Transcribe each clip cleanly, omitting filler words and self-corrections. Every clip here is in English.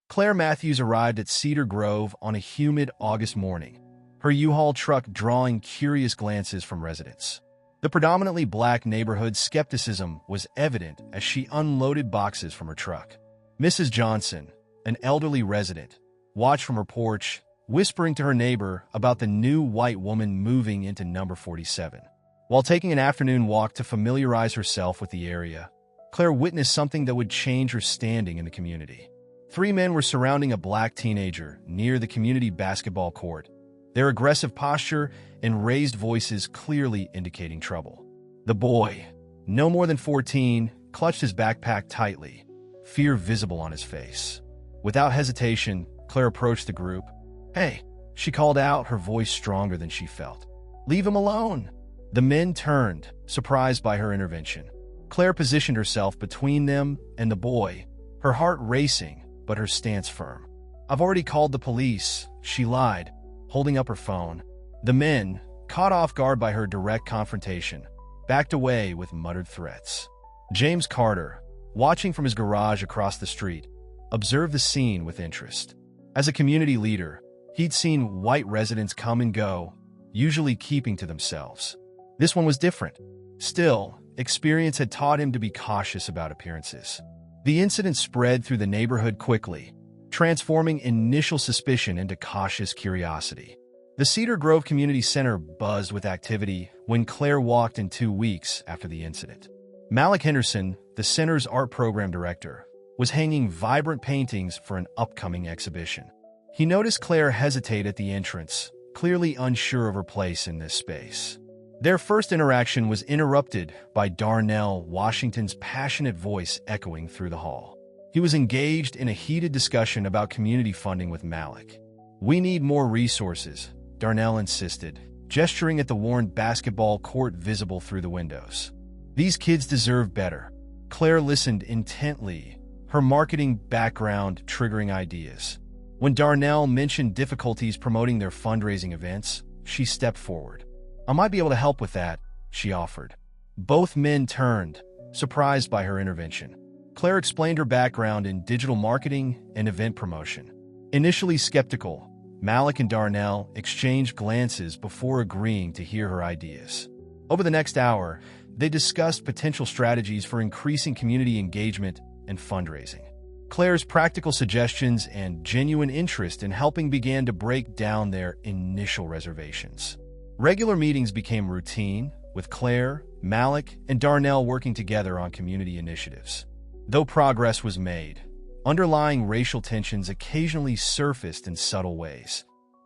Claire Matthews arrived at Cedar Grove on a humid August morning, her U-Haul truck drawing curious glances from residents. The predominantly black neighborhood's skepticism was evident as she unloaded boxes from her truck. Mrs. Johnson, an elderly resident, watched from her porch, whispering to her neighbor about the new white woman moving into number 47. While taking an afternoon walk to familiarize herself with the area, Claire witnessed something that would change her standing in the community. 3 men were surrounding a black teenager near the community basketball court, their aggressive posture and raised voices clearly indicating trouble. The boy, no more than 14, clutched his backpack tightly, fear visible on his face. Without hesitation, Claire approached the group. "Hey," she called out, her voice stronger than she felt. "Leave him alone." The men turned, surprised by her intervention. Claire positioned herself between them and the boy, her heart racing, but her stance firm. "I've already called the police," she lied, holding up her phone. The men, caught off guard by her direct confrontation, backed away with muttered threats. James Carter, watching from his garage across the street, observed the scene with interest. As a community leader, he'd seen white residents come and go, usually keeping to themselves. This one was different. Still, experience had taught him to be cautious about appearances. The incident spread through the neighborhood quickly, transforming initial suspicion into cautious curiosity. The Cedar Grove Community Center buzzed with activity when Claire walked in 2 weeks after the incident. Malik Henderson, the center's art program director, was hanging vibrant paintings for an upcoming exhibition. He noticed Claire hesitate at the entrance, clearly unsure of her place in this space. Their first interaction was interrupted by Darnell Washington's passionate voice echoing through the hall. He was engaged in a heated discussion about community funding with Malik. "We need more resources," Darnell insisted, gesturing at the worn basketball court visible through the windows. "These kids deserve better." Claire listened intently, her marketing background triggering ideas. When Darnell mentioned difficulties promoting their fundraising events, she stepped forward. "I might be able to help with that," she offered. Both men turned, surprised by her intervention. Claire explained her background in digital marketing and event promotion. Initially skeptical, Malik and Darnell exchanged glances before agreeing to hear her ideas. Over the next hour, they discussed potential strategies for increasing community engagement and fundraising. Claire's practical suggestions and genuine interest in helping began to break down their initial reservations. Regular meetings became routine, with Claire, Malik, and Darnell working together on community initiatives. Though progress was made, underlying racial tensions occasionally surfaced in subtle ways.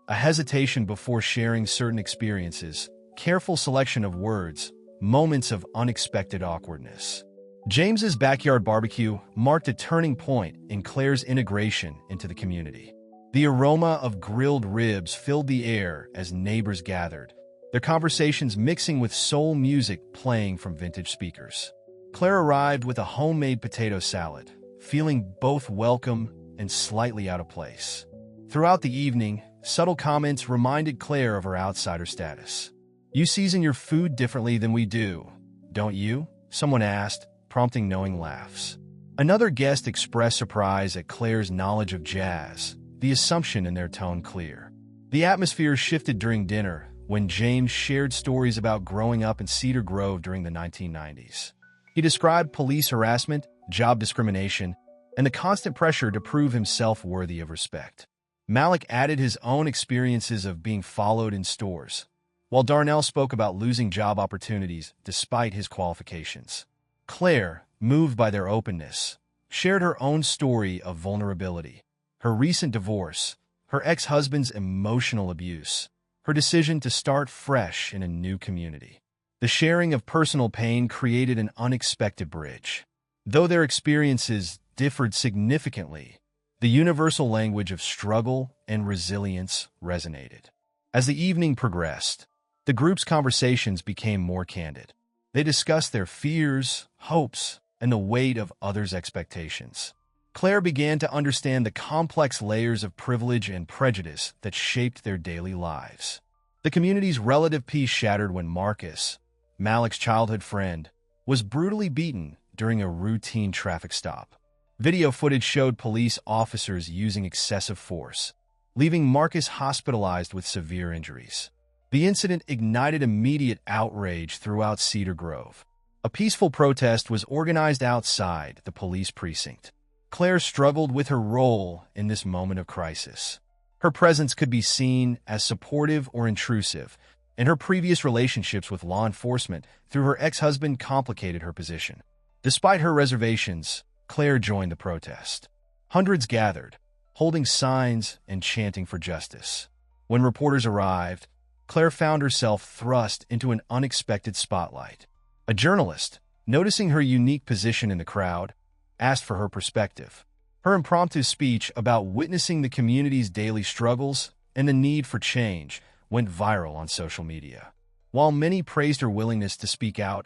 A hesitation before sharing certain experiences, careful selection of words, moments of unexpected awkwardness. James's backyard barbecue marked a turning point in Claire's integration into the community. The aroma of grilled ribs filled the air as neighbors gathered, their conversations mixing with soul music playing from vintage speakers. Claire arrived with a homemade potato salad, feeling both welcome and slightly out of place. Throughout the evening, subtle comments reminded Claire of her outsider status. "You season your food differently than we do, don't you?" someone asked, prompting knowing laughs. Another guest expressed surprise at Claire's knowledge of jazz, the assumption in their tone clear. The atmosphere shifted during dinner when James shared stories about growing up in Cedar Grove during the 1990s. He described police harassment, job discrimination, and the constant pressure to prove himself worthy of respect. Malik added his own experiences of being followed in stores, while Darnell spoke about losing job opportunities despite his qualifications. Claire, moved by their openness, shared her own story of vulnerability, her recent divorce, her ex-husband's emotional abuse, her decision to start fresh in a new community. The sharing of personal pain created an unexpected bridge. Though their experiences differed significantly, the universal language of struggle and resilience resonated. As the evening progressed, the group's conversations became more candid. They discussed their fears, hopes, and the weight of others' expectations. Claire began to understand the complex layers of privilege and prejudice that shaped their daily lives. The community's relative peace shattered when Marcus, Malik's childhood friend, was brutally beaten during a routine traffic stop. Video footage showed police officers using excessive force, leaving Marcus hospitalized with severe injuries. The incident ignited immediate outrage throughout Cedar Grove. A peaceful protest was organized outside the police precinct. Claire struggled with her role in this moment of crisis. Her presence could be seen as supportive or intrusive, and her previous relationships with law enforcement through her ex-husband complicated her position. Despite her reservations, Claire joined the protest. Hundreds gathered, holding signs and chanting for justice. When reporters arrived, Claire found herself thrust into an unexpected spotlight. A journalist, noticing her unique position in the crowd, asked for her perspective. Her impromptu speech about witnessing the community's daily struggles and the need for change went viral on social media. While many praised her willingness to speak out,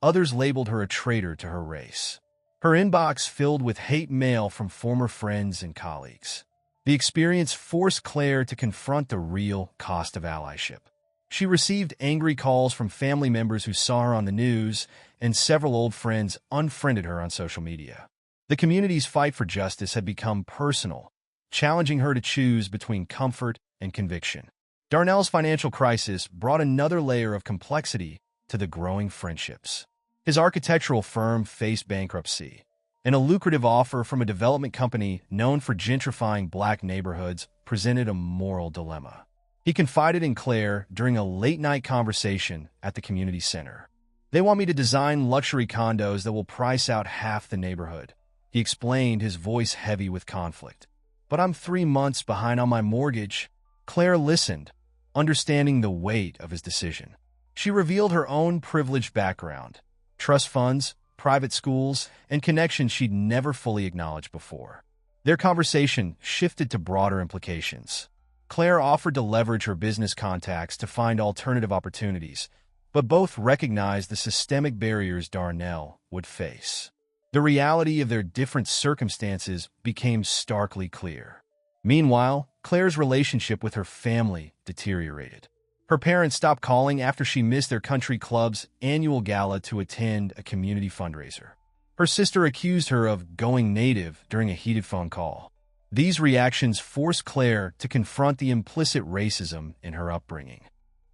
others labeled her a traitor to her race. Her inbox filled with hate mail from former friends and colleagues. The experience forced Claire to confront the real cost of allyship. She received angry calls from family members who saw her on the news, and several old friends unfriended her on social media. The community's fight for justice had become personal, challenging her to choose between comfort and conviction. Darnell's financial crisis brought another layer of complexity to the growing friendships. His architectural firm faced bankruptcy, and a lucrative offer from a development company known for gentrifying black neighborhoods presented a moral dilemma. He confided in Claire during a late-night conversation at the community center. "They want me to design luxury condos that will price out half the neighborhood," he explained, his voice heavy with conflict. "But I'm 3 months behind on my mortgage." Claire listened, understanding the weight of his decision. She revealed her own privileged background, trust funds, private schools, and connections she'd never fully acknowledged before. Their conversation shifted to broader implications. Claire offered to leverage her business contacts to find alternative opportunities, but both recognized the systemic barriers Darnell would face. The reality of their different circumstances became starkly clear. Meanwhile, Claire's relationship with her family deteriorated. Her parents stopped calling after she missed their country club's annual gala to attend a community fundraiser. Her sister accused her of going native during a heated phone call. These reactions forced Claire to confront the implicit racism in her upbringing.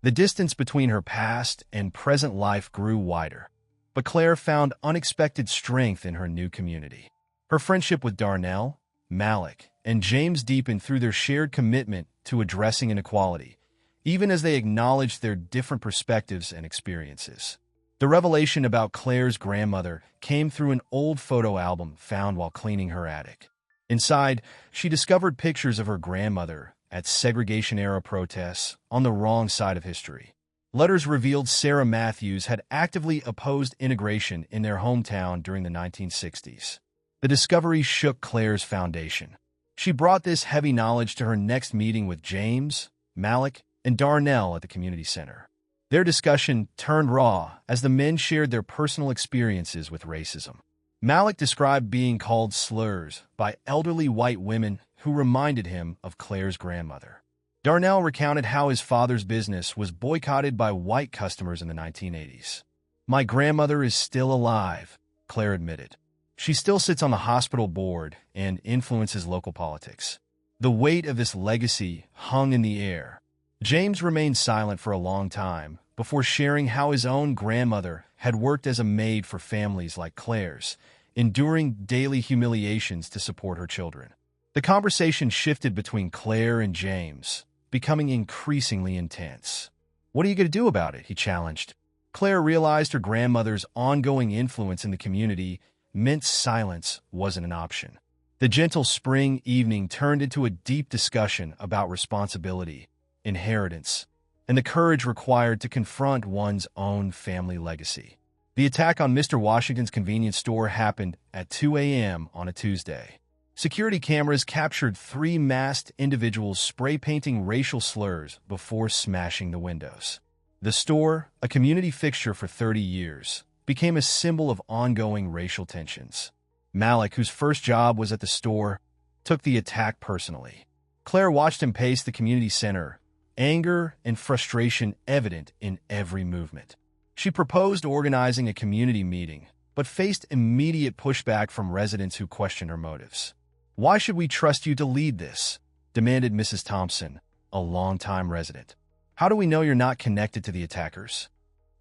The distance between her past and present life grew wider, but Claire found unexpected strength in her new community. Her friendship with Darnell, Malik, and James deepened through their shared commitment to addressing inequality, even as they acknowledged their different perspectives and experiences. The revelation about Claire's grandmother came through an old photo album found while cleaning her attic. Inside, she discovered pictures of her grandmother at segregation-era protests on the wrong side of history. Letters revealed Sarah Matthews had actively opposed integration in their hometown during the 1960s. The discovery shook Claire's foundation. She brought this heavy knowledge to her next meeting with James, Malik, and Darnell at the community center. Their discussion turned raw as the men shared their personal experiences with racism. Malik described being called slurs by elderly white women who reminded him of Claire's grandmother. Darnell recounted how his father's business was boycotted by white customers in the 1980s. "My grandmother is still alive," Claire admitted. "She still sits on the hospital board and influences local politics." The weight of this legacy hung in the air. James remained silent for a long time before sharing how his own grandmother had worked as a maid for families like Claire's, enduring daily humiliations to support her children. The conversation shifted between Claire and James, becoming increasingly intense. "What are you going to do about it?" he challenged. Claire realized her grandmother's ongoing influence in the community meant silence wasn't an option. The gentle spring evening turned into a deep discussion about responsibility, inheritance, and the courage required to confront one's own family legacy. The attack on Mr. Washington's convenience store happened at 2 a.m. on a Tuesday. Security cameras captured 3 masked individuals spray painting racial slurs before smashing the windows. The store, a community fixture for 30 years, became a symbol of ongoing racial tensions. Malik, whose first job was at the store, took the attack personally. Claire watched him pace the community center, anger and frustration evident in every movement. She proposed organizing a community meeting, but faced immediate pushback from residents who questioned her motives. "Why should we trust you to lead this?" demanded Mrs. Thompson, a longtime resident. "How do we know you're not connected to the attackers?"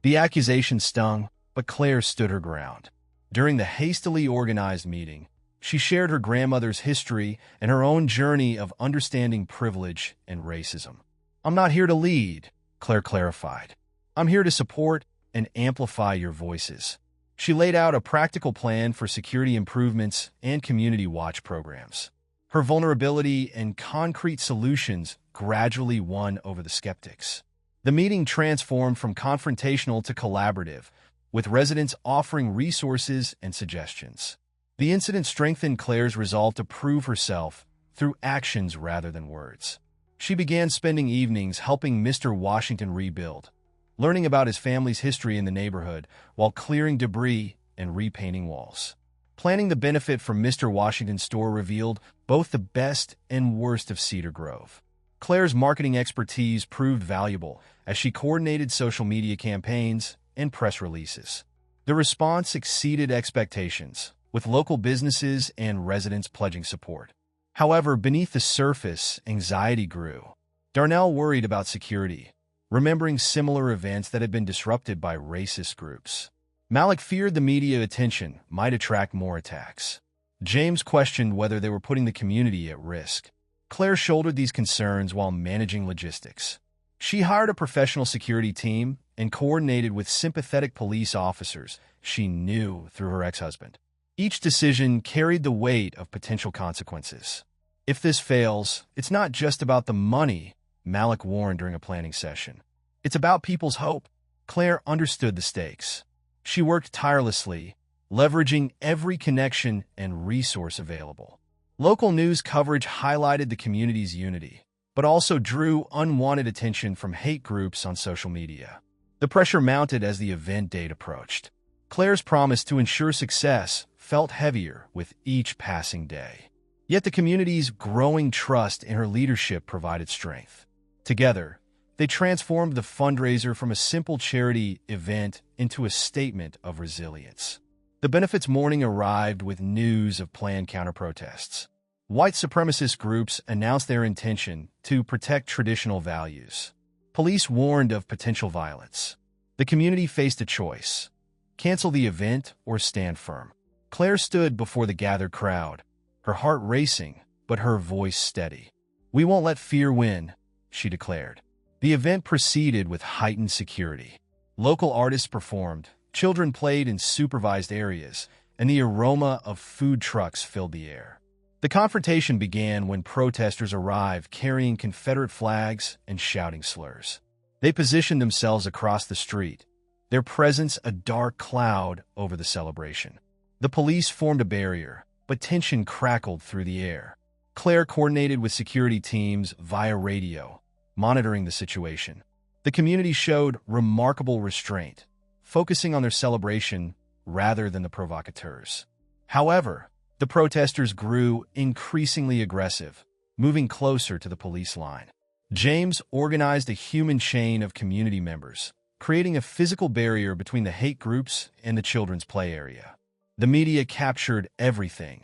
The accusation stung, but Claire stood her ground. During the hastily organized meeting, she shared her grandmother's history and her own journey of understanding privilege and racism. "I'm not here to lead," Claire clarified. "I'm here to support and amplify your voices." She laid out a practical plan for security improvements and community watch programs. Her vulnerability and concrete solutions gradually won over the skeptics. The meeting transformed from confrontational to collaborative, with residents offering resources and suggestions. The incident strengthened Claire's resolve to prove herself through actions rather than words. She began spending evenings helping Mr. Washington rebuild, learning about his family's history in the neighborhood while clearing debris and repainting walls. Planning the benefit from Mr. Washington's store revealed both the best and worst of Cedar Grove. Claire's marketing expertise proved valuable as she coordinated social media campaigns and press releases. The response exceeded expectations, with local businesses and residents pledging support. However, beneath the surface, anxiety grew. Darnell worried about security, remembering similar events that had been disrupted by racist groups. Malik feared the media attention might attract more attacks. James questioned whether they were putting the community at risk. Claire shouldered these concerns while managing logistics. She hired a professional security team and coordinated with sympathetic police officers she knew through her ex-husband. Each decision carried the weight of potential consequences. "If this fails, it's not just about the money," Malik warned during a planning session. "It's about people's hope." Claire understood the stakes. She worked tirelessly, leveraging every connection and resource available. Local news coverage highlighted the community's unity, but also drew unwanted attention from hate groups on social media. The pressure mounted as the event date approached. Claire's promise to ensure success felt heavier with each passing day. Yet the community's growing trust in her leadership provided strength. Together, they transformed the fundraiser from a simple charity event into a statement of resilience. The benefits morning arrived with news of planned counter-protests. White supremacist groups announced their intention to protect traditional values. Police warned of potential violence. The community faced a choice: cancel the event or stand firm. Claire stood before the gathered crowd, her heart racing, but her voice steady. "We won't let fear win," she declared. The event proceeded with heightened security. Local artists performed, children played in supervised areas, and the aroma of food trucks filled the air. The confrontation began when protesters arrived carrying Confederate flags and shouting slurs. They positioned themselves across the street, their presence a dark cloud over the celebration. The police formed a barrier, but tension crackled through the air. Claire coordinated with security teams via radio, monitoring the situation. The community showed remarkable restraint, focusing on their celebration rather than the provocateurs. However, the protesters grew increasingly aggressive, moving closer to the police line. James organized a human chain of community members, creating a physical barrier between the hate groups and the children's play area. The media captured everything: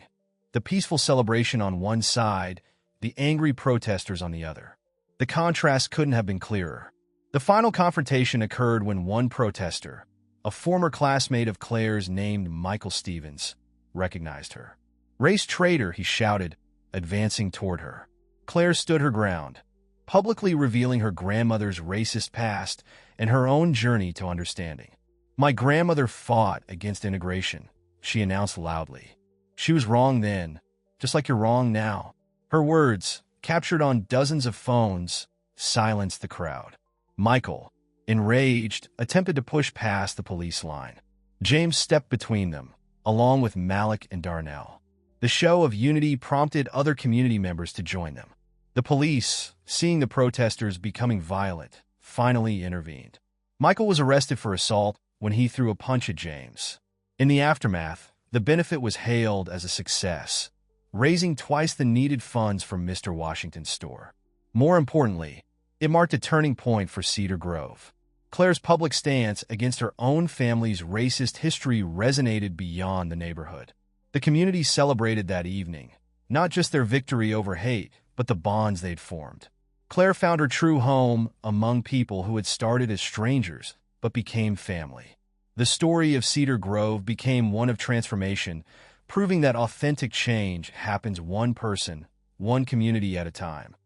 the peaceful celebration on one side, the angry protesters on the other. The contrast couldn't have been clearer. The final confrontation occurred when one protester, a former classmate of Claire's named Michael Stevens, recognized her. "Race traitor," he shouted, advancing toward her. Claire stood her ground, publicly revealing her grandmother's racist past and her own journey to understanding. "My grandmother fought against integration," she announced loudly. "She was wrong then, just like you're wrong now." Her words, captured on dozens of phones, silenced the crowd. Michael, enraged, attempted to push past the police line. James stepped between them, along with Malik and Darnell. The show of unity prompted other community members to join them. The police, seeing the protesters becoming violent, finally intervened. Michael was arrested for assault when he threw a punch at James. In the aftermath, the benefit was hailed as a success, raising twice the needed funds from Mr. Washington's store. More importantly, it marked a turning point for Cedar Grove. Claire's public stance against her own family's racist history resonated beyond the neighborhood. The community celebrated that evening, not just their victory over hate, but the bonds they'd formed. Claire found her true home among people who had started as strangers but became family. The story of Cedar Grove became one of transformation, proving that authentic change happens one person, one community at a time.